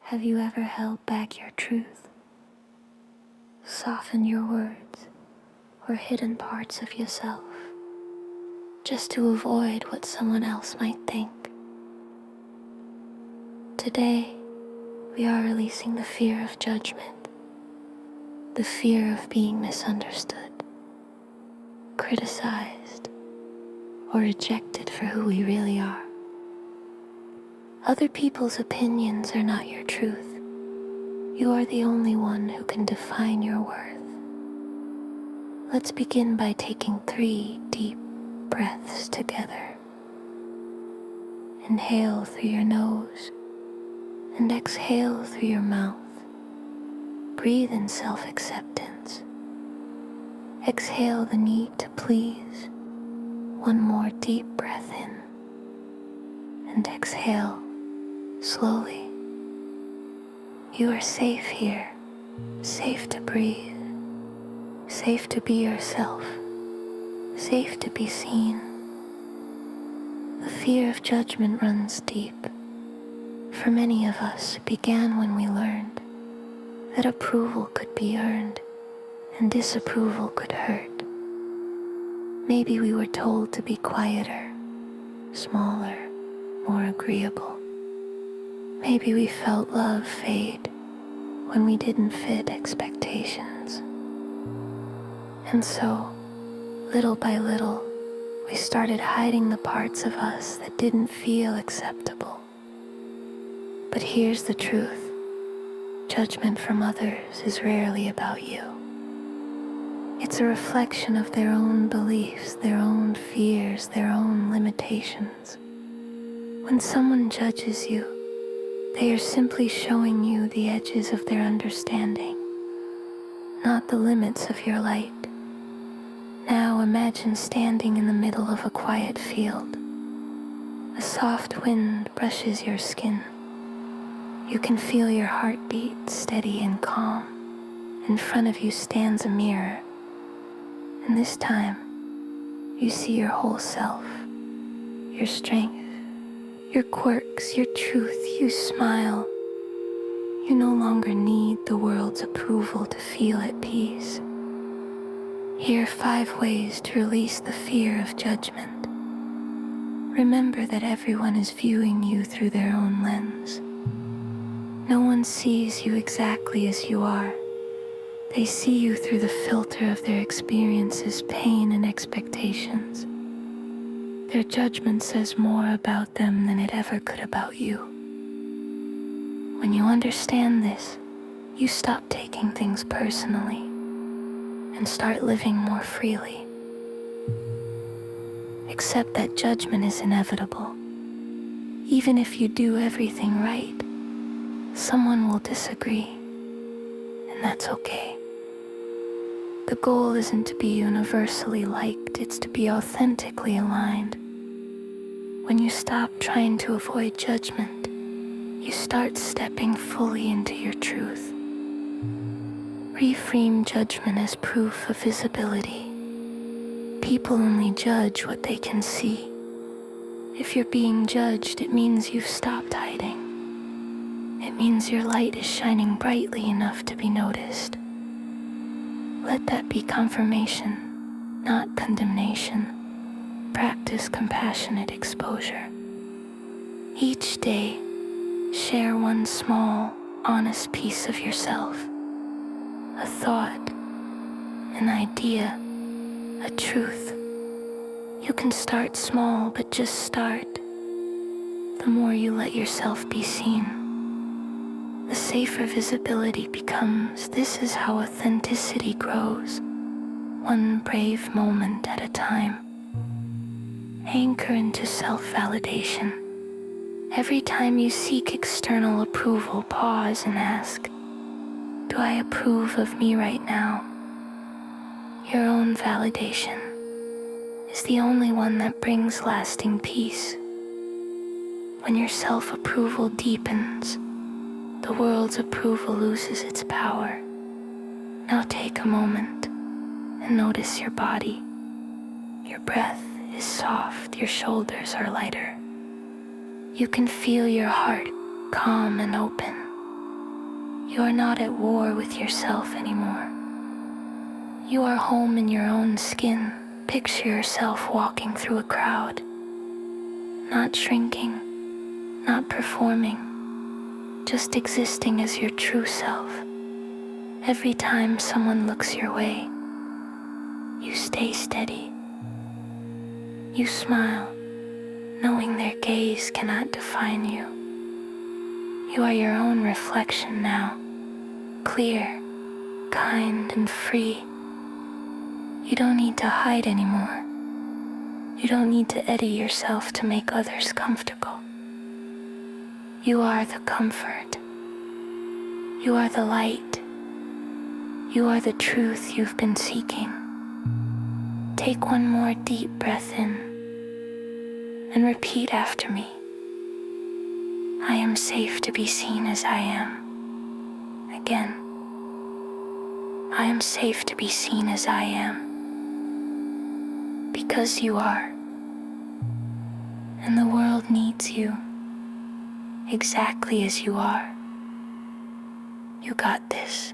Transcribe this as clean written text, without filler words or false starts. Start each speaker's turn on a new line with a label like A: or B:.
A: Have you ever held back your truth, softened your words, or hidden parts of yourself, just to avoid what someone else might think? Today, we are releasing the fear of judgment, the fear of being misunderstood, criticized, or rejected for who we really are. Other people's opinions are not your truth. You are the only one who can define your worth. Let's begin by taking 3 deep breaths together. Inhale through your nose and exhale through your mouth. Breathe in self-acceptance. Exhale the need to please. One more deep breath in and exhale slowly. You are safe here, safe to breathe, safe to be yourself, safe to be seen. The fear of judgment runs deep. For many of us, it began when we learned that approval could be earned and disapproval could hurt. Maybe we were told to be quieter, smaller, more agreeable. Maybe we felt love fade when we didn't fit expectations. And so, little by little, we started hiding the parts of us that didn't feel acceptable. But here's the truth. Judgment from others is rarely about you. It's a reflection of their own beliefs, their own fears, their own limitations. When someone judges you, they are simply showing you the edges of their understanding, not the limits of your light. Now imagine standing in the middle of a quiet field. A soft wind brushes your skin. You can feel your heartbeat steady and calm. In front of you stands a mirror. And this time, you see your whole self, your strength, your quirks, your truth. You smile. You no longer need the world's approval to feel at peace. Here are 5 ways to release the fear of judgment. Remember that everyone is viewing you through their own lens. No one sees you exactly as you are. They see you through the filter of their experiences, pain, and expectations. Their judgment says more about them than it ever could about you. When you understand this, you stop taking things personally and start living more freely. Accept that judgment is inevitable. Even if you do everything right, someone will disagree, and that's okay. The goal isn't to be universally liked, it's to be authentically aligned. When you stop trying to avoid judgment, you start stepping fully into your truth. Reframe judgment as proof of visibility. People only judge what they can see. If you're being judged, it means you've stopped hiding. It means your light is shining brightly enough to be noticed. Let that be confirmation, not condemnation. Practice compassionate exposure. Each day, share one small, honest piece of yourself. A thought, an idea, a truth. You can start small, but just start. The more you let yourself be seen, the safer visibility becomes. This is how authenticity grows, one brave moment at a time. Anchor into self-validation. Every time you seek external approval, pause and ask, do I approve of me right now? Your own validation is the only one that brings lasting peace. When your self-approval deepens, the world's approval loses its power. Now take a moment and notice your body. Your breath is soft, your shoulders are lighter. You can feel your heart calm and open. You are not at war with yourself anymore. You are home in your own skin. Picture yourself walking through a crowd, not shrinking, not performing, just existing as your true self. Every time someone looks your way, you stay steady. You smile, knowing their gaze cannot define you. You are your own reflection now, clear, kind, and free. You don't need to hide anymore. You don't need to edit yourself to make others comfortable. You are the comfort. You are the light. You are the truth you've been seeking. Take one more deep breath in and repeat after me. I am safe to be seen as I am. Again. I am safe to be seen as I am. Because you are. And the world needs you exactly as you are. You got this.